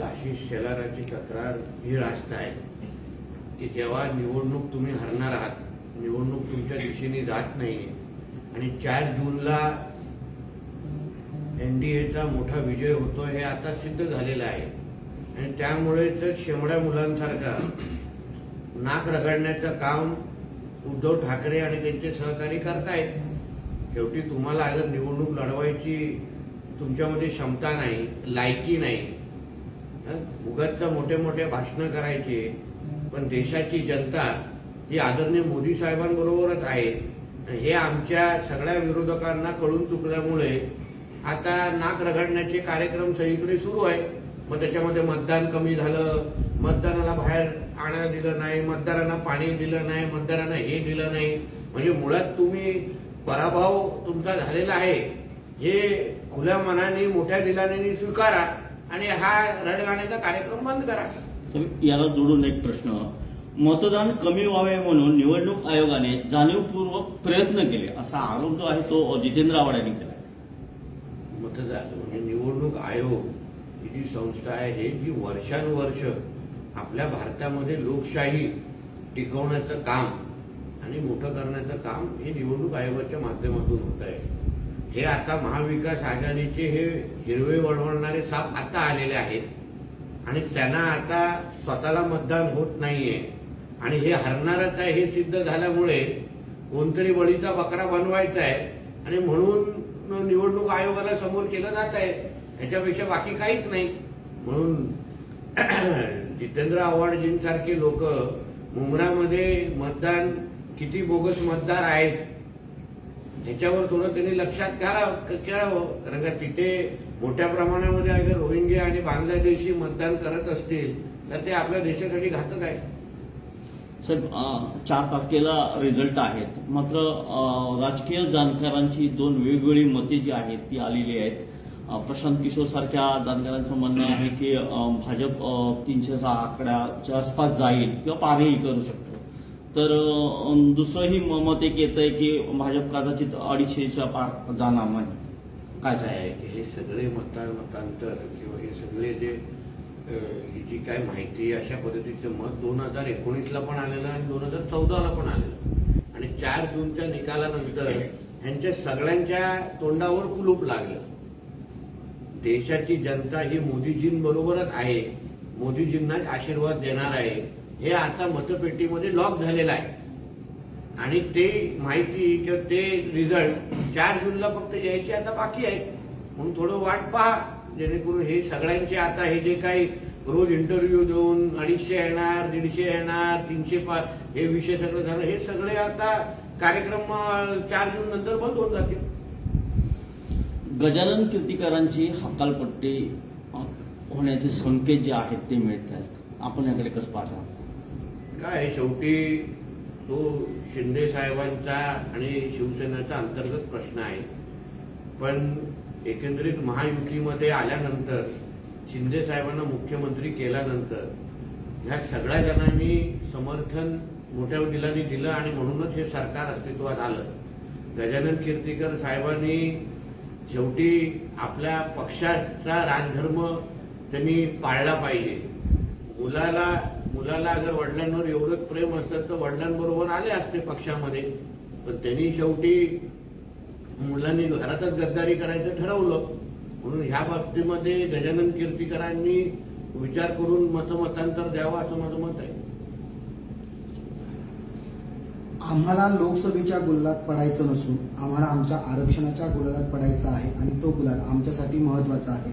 आशिष शेलाराची तक्रार ही रास्त आहे की जेव्हा निवडणूक तुम्ही हरणार आहात, निवडणूक तुमच्या दिशेने जात नाही आणि 4 जूनला एनडीएचा मोठा विजय होतो हे आता सिद्ध झालेलं आहे आणि त्यामुळे तर शेमड्या मुलांसारखा नाक रगडण्याचं काम उद्धव ठाकरे आणि त्यांचे सहकारी करतायत। शेवटी तुम्हाला अगर निवडणूक लढवायची तुमच्यामध्ये क्षमता नाही, लायकी नाही, उगाच मोठे मोठे भाषणं करायचे, पण देशाची जनता ही आदरणीय मोदी साहेबांबरोबरच आहे। हे आमच्या सगळ्या विरोधकांना कळून चुकल्यामुळे आता नाक रगडण्याचे कार्यक्रम सगळीकडे सुरू आहे। मग त्याच्यामध्ये मतदान कमी झालं, मतदानाला बाहेर आणायला दिलं नाही, मतदारांना पाणी दिलं नाही, मतदारांना हे दिलं नाही, म्हणजे मुळात तुम्ही पराभव तुमचा झालेला आहे हे खुल्या मनाने मोठ्या दिलाने स्वीकारा आणि हा रडगाण्याचा कार्यक्रम बंद करा। याला जोडून एक प्रश्न, मतदान कमी व्हावे म्हणून निवडणूक आयोगाने जाणीवपूर्वक प्रयत्न केले असा आरोप जो आहे तो जितेंद्र आव्हाड यांनी केला। मतदान म्हणजे निवडणूक आयोग ही जी संस्था आहे हे जी वर्षानुवर्ष आपल्या भारतामध्ये लोकशाही टिकवण्याचं काम आणि मोठं करण्याचं काम हे निवडणूक आयोगाच्या माध्यमातून होत आहे। हे आता महाविकास आघाडीचे हे हिरवे वळवणारे साप आता आलेले आहेत आणि त्यांना आता स्वतःला मतदान होत नाहीये आणि हे हरणारच आहे हे सिद्ध झाल्यामुळे कोणतरी बळीचा बकरा बनवायचा आहे आणि म्हणून निवडणूक आयोगाला समोर केलं जात आहे, ह्याच्यापेक्षा बाकी काहीच नाही। म्हणून जितेंद्र आव्हाडजींसारखे लोक मुंब्रामध्ये मतदान किती बोगस मतदार आहेत ह्याच्यावर थोडं त्यांनी लक्षात घ्यावं, कारण का तिथे मोठ्या प्रमाणामध्ये अगर रोहिंग्या आणि बांगलादेशी मतदान करत असतील तर ते आपल्या देशासाठी घातक आहे। सर 4 तारखेला रिझल्ट आहेत, मात्र राजकीय जाणकारांची 2 वेगवेगळी मते जी आहेत ती आलेली आहेत। प्रशांत किशोर सारख्या जाणकारांचं म्हणणं आहे की भाजप 300च्या आकड्याच्या आसपास जाईल किंवा पारही करू शकतो, तर दुसरंही मत एक येतंय की भाजप कदाचित 250च्या पार जाणार नाही। काय आहे की हे सगळे मतांतर किंवा हे सगळे जे जी काय माहिती अशा पद्धतीचं मत 2019ला पण आलेलं आणि 2014ला पण आलेलं आणि 4 जूनच्या निकालानंतर ह्यांच्या सगळ्यांच्या तोंडावर कुलूप लागलं। देशाची जनता ही मोदीजींबरोबरच आहे, मोदीजींनाच आशीर्वाद देणार आहे हे आता मतपेटीमध्ये लॉक झालेलं आहे आणि ते माहिती किंवा ते रिझल्ट 4 जूनला फक्त यायचे आता बाकी आहे। म्हणून थोडं वाट पहा, जेणेकरून हे सगळ्यांचे आता हे जे काही रोज इंटरव्ह्यू देऊन 250 येणार, 150 येणार, 300 हे विषय सगळं झालं, हे सगळे आता कार्यक्रम 4 जून नंतर बंद होऊन जातील। गजानन कीर्तिकरांची हकालपट्टी होण्याचे संकेत जे आहेत ते मिळत आहेत, आपण याकडे कसं पाहता? काय शेवटी तो शिंदे साहेबांचा आणि शिवसेनेचा अंतर्गत प्रश्न आहे, पण एकंदरीत महायुतीमध्ये आल्यानंतर शिंदे साहेबांना मुख्यमंत्री केल्यानंतर ह्या सगळ्या जणांनी समर्थन मोठ्या दिलाने दिलं आणि म्हणूनच हे सरकार अस्तित्वात आलं। गजानन कीर्तिकर साहेबांनी शेवटी आपल्या पक्षाचा राजधर्म त्यांनी पाळला पाहिजे। मुलाला अगर वडिलांवर एवढंच प्रेम असतं तर वडिलांबरोबर आले असते पक्षामध्ये, पण त्यांनी शेवटी मुलांनी घरातच गद्दारी करायचं ठरवलं। म्हणून ह्या बाबतीमध्ये गजानन कीर्तिकरांनी विचार करून मतमतांतर द्यावं असं माझं मत आहे। आम्हाला लोकसभेच्या गुलालात पडायचं नसून आम्हाला आमच्या आरक्षणाच्या गुलालात पडायचं आहे आणि तो गुलाल आमच्यासाठी महत्वाचा आहे।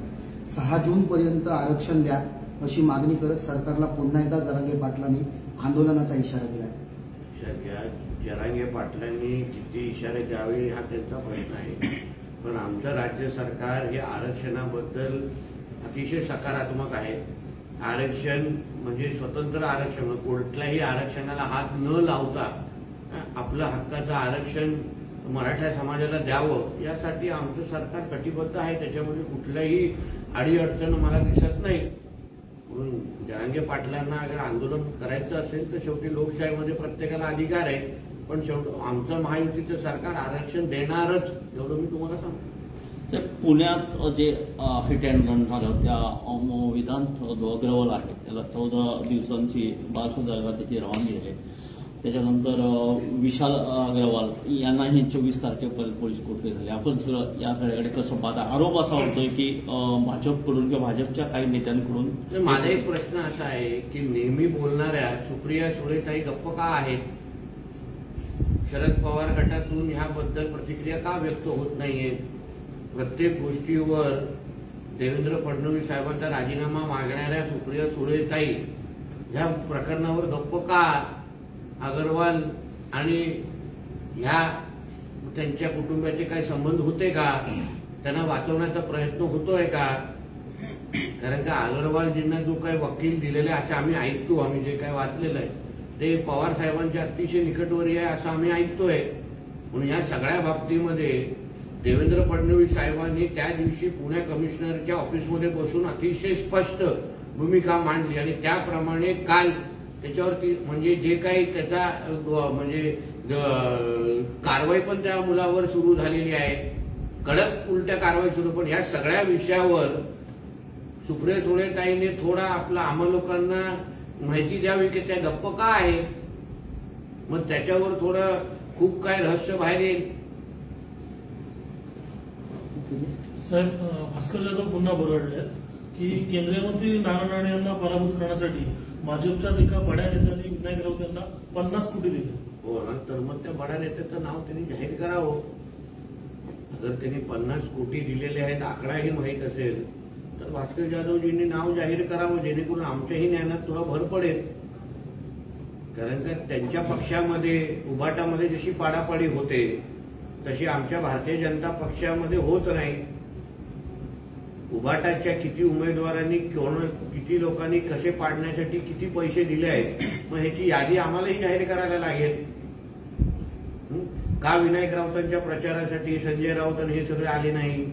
6 जूनपर्यंत आरक्षण द्या अशी मागणी करत सरकारला पुन्हा एकदा जरांगे पाटलांनी आंदोलनाचा इशारा दिला। जरांगे पाटलांनी किती इशारे द्यावे हा त्यांचा प्रश्न आहे, पण आमचं राज्य सरकार हे आरक्षणाबद्दल अतिशय सकारात्मक आहे। आरक्षण म्हणजे स्वतंत्र आरक्षण, कुठल्याही आरक्षणाला हात न लावता आपलं हक्काचं आरक्षण मराठा समाजाला द्यावं यासाठी आमचं सरकार कटिबद्ध आहे। त्याच्यामध्ये कुठल्याही अडीअडचण मला दिसत नाही। म्हणून जरांगे पाटलांना अगर आंदोलन करायचं असेल तर शेवटी लोकशाहीमध्ये प्रत्येकाला अधिकार आहे, पण शेवटी आमचं महायुतीचं सरकार आरक्षण देणारच एवढं मी तुम्हाला सांगतो। तर पुण्यात जे हिट अँड रन झालं त्या वेदांत जो अग्रवाल आहे त्याला 14 दिवसांची बालसुधारला त्याची रवानगी आहे. त्याच्यानंतर विशाल अग्रवाल यांनाही 24 तारखेपर्यंत पोलीस कोठडी झाली. आपण सगळं या सगळ्याकडे कसं पाहता? आरोप असा होतोय की भाजपकडून किंवा भाजपच्या काही नेत्यांकडून. माझा एक प्रश्न असा आहे की नेहमी बोलणाऱ्या सुप्रिया सुळेताई गप्प का आहेत? शरद पवार गटातून ह्याबद्दल प्रतिक्रिया का व्यक्त होत नाहीये? प्रत्येक गोष्टीवर देवेंद्र फडणवीस साहेबांचा राजीनामा मागणाऱ्या सुप्रिया सुळेताई ह्या प्रकरणावर गप्प का? अग्रवाल आणि ह्या त्यांच्या कुटुंबाचे काही संबंध होते का? त्यांना वाचवण्याचा प्रयत्न होतोय का? कारण का अग्रवालजींना जो काही वकील दिलेला आहे असं आम्ही ऐकतो, आम्ही जे काही वाचलेलं आहे ते पवार साहेबांच्या अतिशय निकटवर्तीय आहे असं आम्ही ऐकतोय. म्हणून या सगळ्या बाबतीमध्ये देवेंद्र फडणवीस साहेबांनी त्या दिवशी पुणे कमिशनरच्या ऑफिसमध्ये बसून अतिशय स्पष्ट भूमिका मांडली आणि त्याप्रमाणे काल त्याच्यावरती म्हणजे जे काही त्याचा म्हणजे कारवाई पण त्या मुलावर सुरू झालेली आहे, कडक उलट्या कारवाई सुरू. पण या सगळ्या विषयावर सुप्रिया सुळेताईने थोडा आपला आम्हा लोकांना माहिती द्यावी की त्या गप्प का आहे. मग त्याच्यावर थोडं खूप काय रहस्य बाहेर येईल. साहेब, भास्कर जाधव पुन्हा बरडले की केंद्रीय मंत्री नारायण राणे यांना पराभूत करण्यासाठी भाजपच्याच एका बड्या नेत्यांनी विनायक राऊत यांना 50 कोटी दिले. हो ना, तर मग त्या बड्या नेत्याचं नाव त्यांनी जाहीर करावं. अगर त्यांनी 50 कोटी दिलेले आहेत, आकडाही माहीत असेल तर भास्कर जाधवजींनी नाव जाहीर करावं, जेणेकरून आमच्याही ज्ञानात थोडा भर पडेल. कारण का त्यांच्या पक्षामध्ये उभाटामध्ये जशी पाडापाडी होते तशी आमच्या भारतीय जनता पक्षामध्ये होत नाही. उभाटाच्या किती उमेदवारांनी किती लोकांनी कसे पाडण्यासाठी किती पैसे दिले आहेत, मग ह्याची यादी आम्हालाही जाहीर करायला लागेल. का विनायक राऊतांच्या प्रचारासाठी संजय राऊत आणि हे सगळे आले नाही?